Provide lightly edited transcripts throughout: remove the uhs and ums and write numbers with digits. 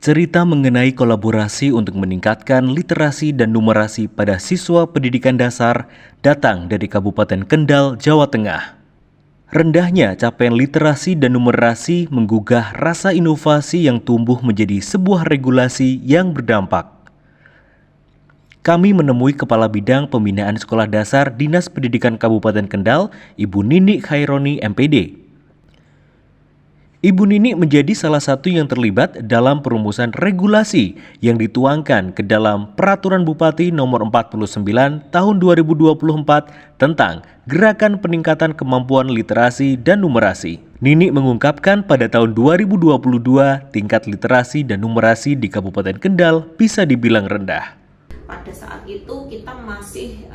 Cerita mengenai kolaborasi untuk meningkatkan literasi dan numerasi pada siswa pendidikan dasar datang dari Kabupaten Kendal, Jawa Tengah. Rendahnya capaian literasi dan numerasi menggugah rasa inovasi yang tumbuh menjadi sebuah regulasi yang berdampak. Kami menemui Kepala Bidang Pembinaan Sekolah Dasar Dinas Pendidikan Kabupaten Kendal, Ibu Nini Khaironi MPD. Ibu Nini menjadi salah satu yang terlibat dalam perumusan regulasi yang dituangkan ke dalam Peraturan Bupati Nomor 49 Tahun 2024 tentang Gerakan Peningkatan Kemampuan Literasi dan Numerasi. Nini mengungkapkan pada tahun 2022 tingkat literasi dan numerasi di Kabupaten Kendal bisa dibilang rendah. Pada saat itu kita masih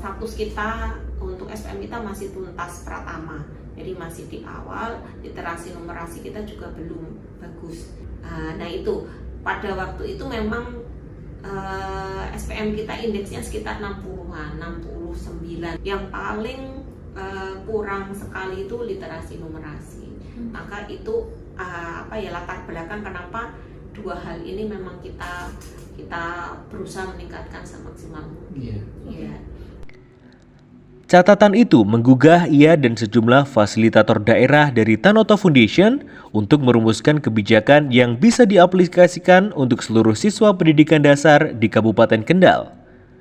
status kita untuk SPM kita masih tuntas pratama. Jadi masih di awal, literasi numerasi kita juga belum bagus. Nah itu, pada waktu itu memang SPM kita indeksnya sekitar 60-an, 69. Yang paling kurang sekali itu literasi numerasi. Maka itu latar belakang kenapa dua hal ini memang kita berusaha meningkatkan semaksimal mungkin. Yeah. Catatan itu menggugah ia dan sejumlah fasilitator daerah dari Tanoto Foundation untuk merumuskan kebijakan yang bisa diaplikasikan untuk seluruh siswa pendidikan dasar di Kabupaten Kendal.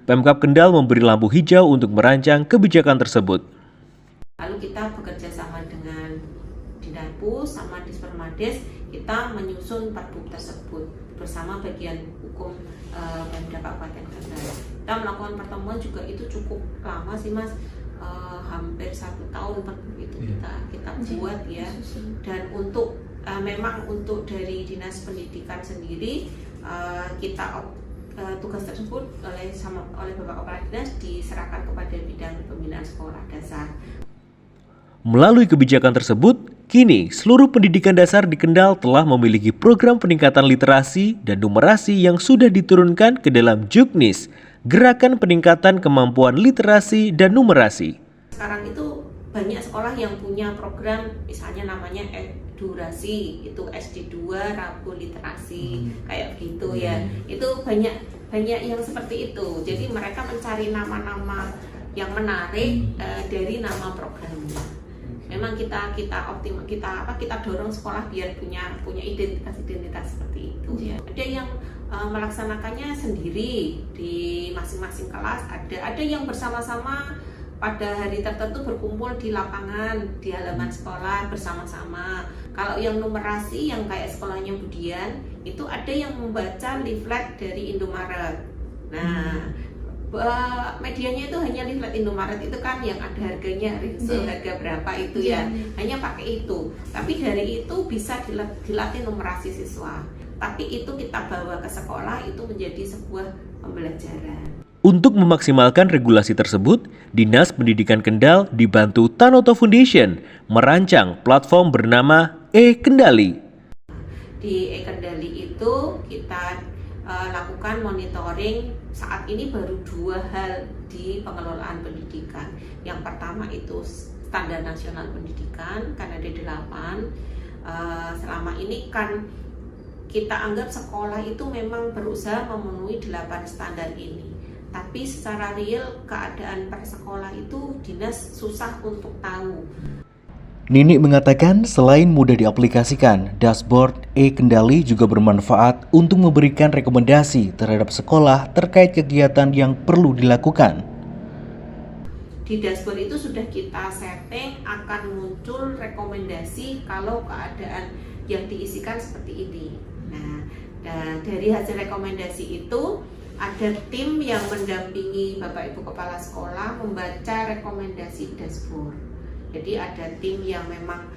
Pemkab Kendal memberi lampu hijau untuk merancang kebijakan tersebut. Lalu kita bekerja sama dengan Dinarpus sama Dispermades, kita menyusun Perbup tersebut bersama bagian hukum Pemda Kabupaten Kendal. Kita melakukan pertemuan juga itu cukup lama sih Mas, hampir 1 tahun Perbup itu kita buat ya. Dan untuk memang untuk dari Dinas Pendidikan sendiri kita tugas tersebut oleh Bapak Kepala Dinas diserahkan kepada bidang pembinaan sekolah dasar. Melalui kebijakan tersebut, kini seluruh pendidikan dasar di Kendal telah memiliki program peningkatan literasi dan numerasi yang sudah diturunkan ke dalam Juknis, Gerakan Peningkatan Kemampuan Literasi dan Numerasi. Sekarang itu banyak sekolah yang punya program, misalnya namanya edurasi, itu SD2 Rabu Literasi, kayak gitu ya. Itu banyak yang seperti itu. Jadi mereka mencari nama-nama yang menarik dari nama programnya. Memang kita dorong sekolah biar punya identitas seperti itu ya. Ada yang melaksanakannya sendiri di masing-masing kelas, ada yang bersama-sama pada hari tertentu berkumpul di lapangan di halaman sekolah bersama-sama. Kalau yang numerasi yang kayak sekolahnya Budian itu ada yang membaca leaflet dari Indomaret. Nah, medianya itu hanya leaflet Indomaret itu kan yang ada harganya, harga berapa itu ya, hanya pakai itu. Tapi dari itu bisa dilatih numerasi siswa. Tapi itu kita bawa ke sekolah, itu menjadi sebuah pembelajaran. Untuk memaksimalkan regulasi tersebut, Dinas Pendidikan Kendal dibantu Tanoto Foundation merancang platform bernama E-Kendali. Di E-Kendali itu kita lakukan monitoring. Saat ini baru 2 hal di pengelolaan pendidikan. Yang pertama itu standar nasional pendidikan, kan ada 8. Selama ini kan kita anggap sekolah itu memang berusaha memenuhi 8 standar ini. Tapi secara real keadaan per sekolah itu dinas susah untuk tahu. Nini mengatakan selain mudah diaplikasikan, dashboard E-Kendali juga bermanfaat untuk memberikan rekomendasi terhadap sekolah terkait kegiatan yang perlu dilakukan. Di dashboard itu sudah kita setting akan muncul rekomendasi kalau keadaan yang diisikan seperti ini. Nah, dari hasil rekomendasi itu ada tim yang mendampingi Bapak Ibu Kepala Sekolah membaca rekomendasi dashboard. Jadi ada tim yang memang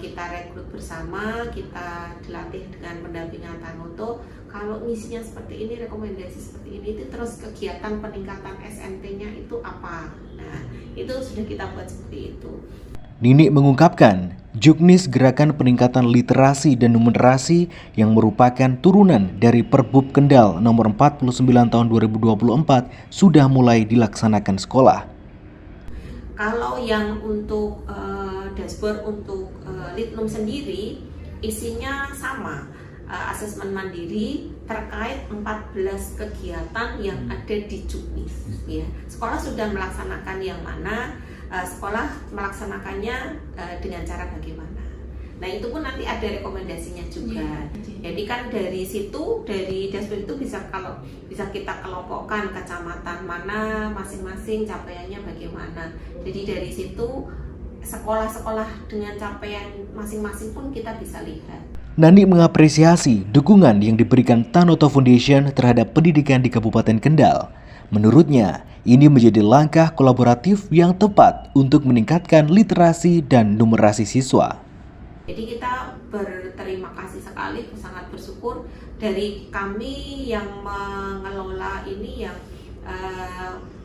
kita rekrut bersama, kita dilatih dengan pendampingan Tanoto. Kalau misinya seperti ini, rekomendasi seperti ini, itu terus kegiatan peningkatan SNT-nya itu apa? Nah, itu sudah kita buat seperti itu. Nini mengungkapkan, Juknis Gerakan Peningkatan Literasi dan Numerasi yang merupakan turunan dari Perbup Kendal nomor 49 tahun 2024 sudah mulai dilaksanakan sekolah. Kalau yang untuk dashboard untuk Litnum sendiri isinya sama, asesmen mandiri terkait 14 kegiatan yang ada di Juknis. Ya, sekolah sudah melaksanakan yang mana, sekolah melaksanakannya dengan cara bagaimana. Nah itu pun nanti ada rekomendasinya juga. Jadi kan dari situ, dari dashboard itu bisa kita kelompokkan kecamatan mana masing-masing capaiannya bagaimana. Jadi dari situ sekolah-sekolah dengan capaian masing-masing pun kita bisa lihat. Nani mengapresiasi dukungan yang diberikan Tanoto Foundation terhadap pendidikan di Kabupaten Kendal. Menurutnya, ini menjadi langkah kolaboratif yang tepat untuk meningkatkan literasi dan numerasi siswa. Jadi kita berterima kasih sekali, sangat bersyukur dari kami yang mengelola ini, yang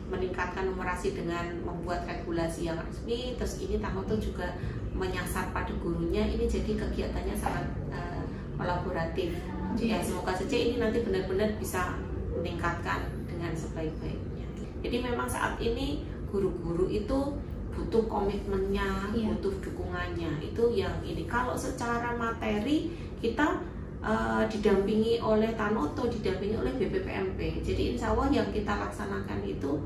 meningkatkan numerasi dengan membuat regulasi yang resmi. Terus ini Tanoto juga menyasar pada gurunya, ini jadi kegiatannya sangat kolaboratif. Ya, semoga saja ini nanti benar-benar bisa meningkatkan dengan sebaik-baiknya. Jadi memang saat ini guru-guru itu butuh komitmennya, butuh dukungannya. Itu yang ini. Kalau secara materi kita didampingi oleh Tanoto, didampingi oleh BPPMP. Jadi insya Allah yang kita laksanakan itu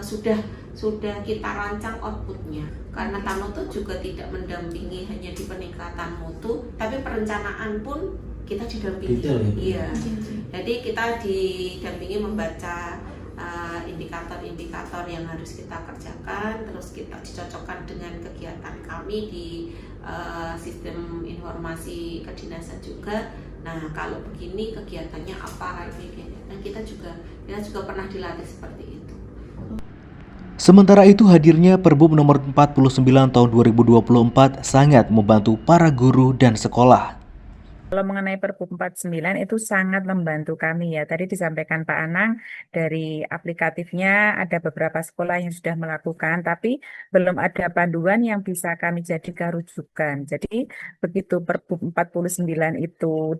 sudah kita rancang outputnya. Karena Tanoto juga tidak mendampingi hanya di peningkatan mutu, tapi perencanaan pun kita didampingi. Iya. Jadi kita didampingi membaca indikator-indikator yang harus kita kerjakan, terus kita dicocokkan dengan kegiatan kami di sistem informasi kedinasan juga. Nah kalau begini kegiatannya apa, dan kita juga pernah dilatih seperti itu. Sementara itu hadirnya Perbup nomor 49 tahun 2024 sangat membantu para guru dan sekolah. Kalau mengenai Perbup 49 itu sangat membantu kami ya. Tadi disampaikan Pak Anang dari aplikatifnya ada beberapa sekolah yang sudah melakukan, tapi belum ada panduan yang bisa kami jadikan rujukan. Jadi begitu Perbup 49 itu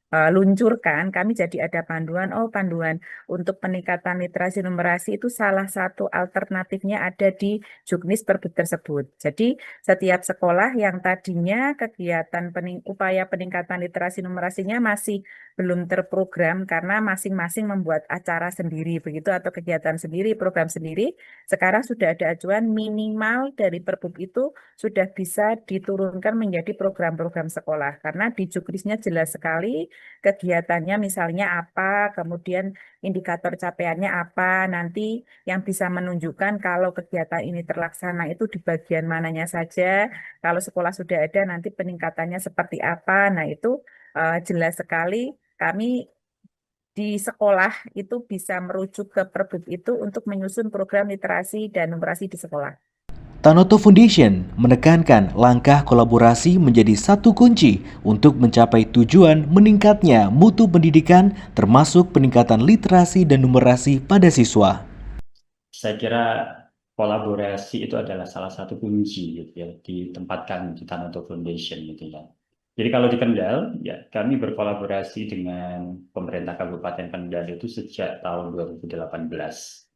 luncurkan, kami jadi ada panduan, panduan untuk peningkatan literasi numerasi itu salah satu alternatifnya ada di Juknis Perbup tersebut. Jadi setiap sekolah yang tadinya kegiatan upaya peningkatan literasi numerasinya masih belum terprogram karena masing-masing membuat acara sendiri begitu atau kegiatan sendiri, program sendiri, sekarang sudah ada acuan minimal dari Perbup itu sudah bisa diturunkan menjadi program-program sekolah karena di Juknisnya jelas sekali kegiatannya misalnya apa, kemudian indikator capaiannya apa, nanti yang bisa menunjukkan kalau kegiatan ini terlaksana itu di bagian mananya saja, kalau sekolah sudah ada nanti peningkatannya seperti apa. Nah itu jelas sekali kami di sekolah itu bisa merujuk ke Perbup itu untuk menyusun program literasi dan numerasi di sekolah. Tanoto Foundation menekankan langkah kolaborasi menjadi satu kunci untuk mencapai tujuan meningkatnya mutu pendidikan termasuk peningkatan literasi dan numerasi pada siswa. Saya kira kolaborasi itu adalah salah satu kunci gitu ya, ditempatkan di Tanoto Foundation gitu ya. Jadi kalau di Kendal, ya kami berkolaborasi dengan pemerintah Kabupaten Kendal itu sejak tahun 2018.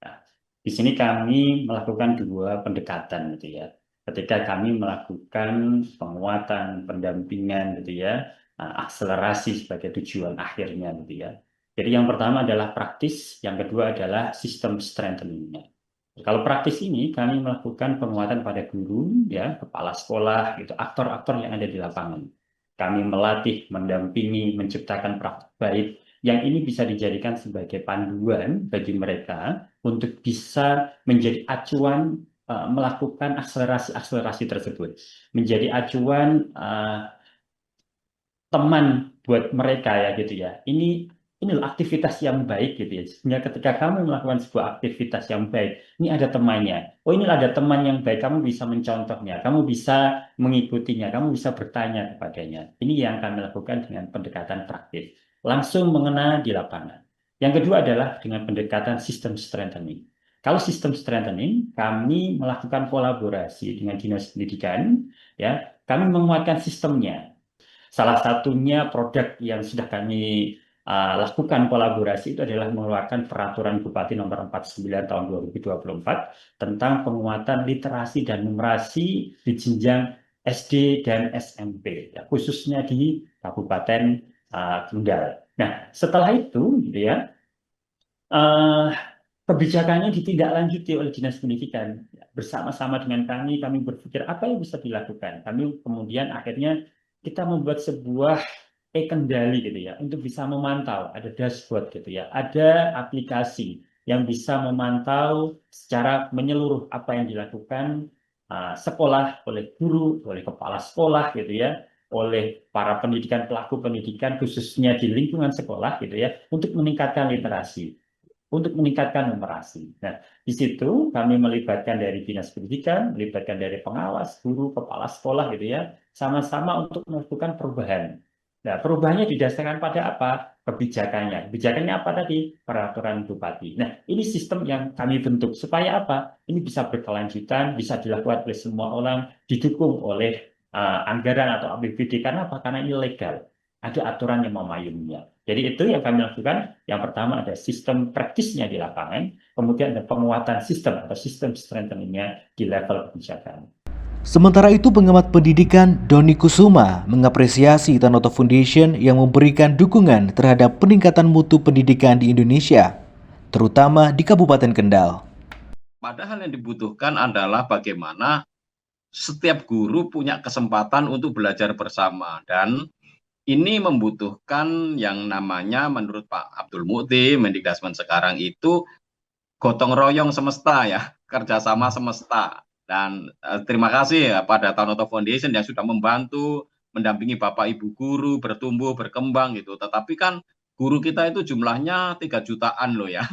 Nah, di sini kami melakukan dua pendekatan gitu ya. Ketika kami melakukan penguatan, pendampingan gitu ya, akselerasi sebagai tujuan akhirnya gitu ya. Jadi yang pertama adalah praktis, yang kedua adalah sistem strengthening-nya. Kalau praktis ini kami melakukan penguatan pada guru, ya, kepala sekolah, gitu, aktor-aktor yang ada di lapangan. Kami melatih, mendampingi, menciptakan praktik baik yang ini bisa dijadikan sebagai panduan bagi mereka untuk bisa menjadi acuan melakukan akselerasi tersebut, menjadi acuan teman buat mereka ya gitu ya. Ini aktivitas yang baik gitu ya. Sehingga ketika kamu melakukan sebuah aktivitas yang baik, ini ada temannya. Oh, ini ada teman yang baik, kamu bisa mencontohnya, kamu bisa mengikutinya, kamu bisa bertanya kepadanya. Ini yang kami lakukan dengan pendekatan praktis. Langsung mengena di lapangan. Yang kedua adalah dengan pendekatan sistem strengthening. Kalau sistem strengthening, kami melakukan kolaborasi dengan Dinas Pendidikan, ya, kami menguatkan sistemnya. Salah satunya produk yang sudah kami lakukan kolaborasi itu adalah mengeluarkan Peraturan Bupati Nomor 49 Tahun 2024 tentang penguatan literasi dan numerasi di jenjang SD dan SMP, ya, khususnya di Kabupaten Kendal. Nah, setelah itu, gitu ya, kebijakannya ditindaklanjuti oleh Dinas Pendidikan. Bersama-sama dengan kami berpikir apa yang bisa dilakukan. Kami kemudian akhirnya kita membuat sebuah kendali gitu ya, untuk bisa memantau, ada dashboard gitu ya, ada aplikasi yang bisa memantau secara menyeluruh apa yang dilakukan sekolah, oleh guru, oleh kepala sekolah gitu ya, oleh para pendidikan, pelaku pendidikan khususnya di lingkungan sekolah gitu ya, untuk meningkatkan literasi, untuk meningkatkan numerasi. Nah, di situ kami melibatkan dari Dinas Pendidikan, melibatkan dari pengawas, guru, kepala sekolah gitu ya, sama-sama untuk melakukan perubahan. Nah, perubahannya didasarkan pada apa? Kebijakannya. Kebijakannya apa tadi? Peraturan Bupati. Nah, ini sistem yang kami bentuk. Supaya apa? Ini bisa berkelanjutan, bisa dilakukan oleh semua orang, didukung oleh anggaran atau APBD. Karena apa? Karena ini legal. Ada aturan yang memayunginya. Jadi itu yang kami lakukan. Yang pertama ada sistem praktisnya di lapangan, kemudian ada penguatan sistem atau sistem strengthening-nya di level kebijakan. Sementara itu, pengamat pendidikan Doni Kusuma mengapresiasi Tanoto Foundation yang memberikan dukungan terhadap peningkatan mutu pendidikan di Indonesia, terutama di Kabupaten Kendal. Padahal yang dibutuhkan adalah bagaimana setiap guru punya kesempatan untuk belajar bersama, dan ini membutuhkan yang namanya, menurut Pak Abdul Mukti, Mendikdasmen sekarang itu gotong royong semesta ya, kerjasama semesta. Dan terima kasih ya pada Tanoto Foundation yang sudah membantu mendampingi Bapak Ibu guru bertumbuh, berkembang gitu. Tetapi kan guru kita itu jumlahnya 3 jutaan loh ya.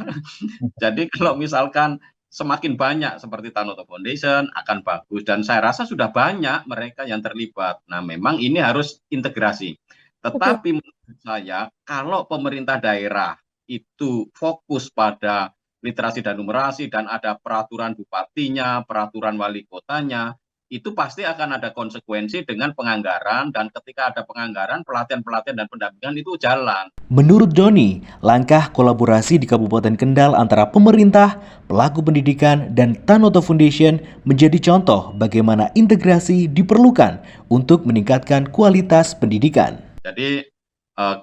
Jadi kalau misalkan semakin banyak seperti Tanoto Foundation akan bagus, dan saya rasa sudah banyak mereka yang terlibat. Nah, memang ini harus integrasi. Tetapi menurut saya kalau pemerintah daerah itu fokus pada literasi dan numerasi dan ada peraturan bupatinya, peraturan wali kotanya, itu pasti akan ada konsekuensi dengan penganggaran, dan ketika ada penganggaran, pelatihan-pelatihan dan pendampingan itu jalan. Menurut Doni, langkah kolaborasi di Kabupaten Kendal antara pemerintah, pelaku pendidikan, dan Tanoto Foundation menjadi contoh bagaimana integrasi diperlukan untuk meningkatkan kualitas pendidikan. Jadi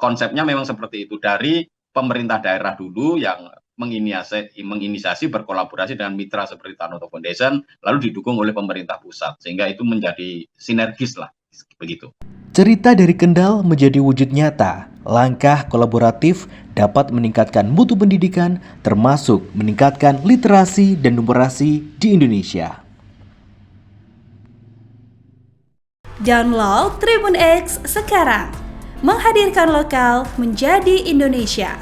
konsepnya memang seperti itu, dari pemerintah daerah dulu yang menginisiasi berkolaborasi dengan mitra seperti Tanoto Foundation, lalu didukung oleh pemerintah pusat, sehingga itu menjadi sinergis lah, begitu. Cerita dari Kendal menjadi wujud nyata. Langkah kolaboratif dapat meningkatkan mutu pendidikan, termasuk meningkatkan literasi dan numerasi di Indonesia. Download Tribun X sekarang, menghadirkan lokal menjadi Indonesia.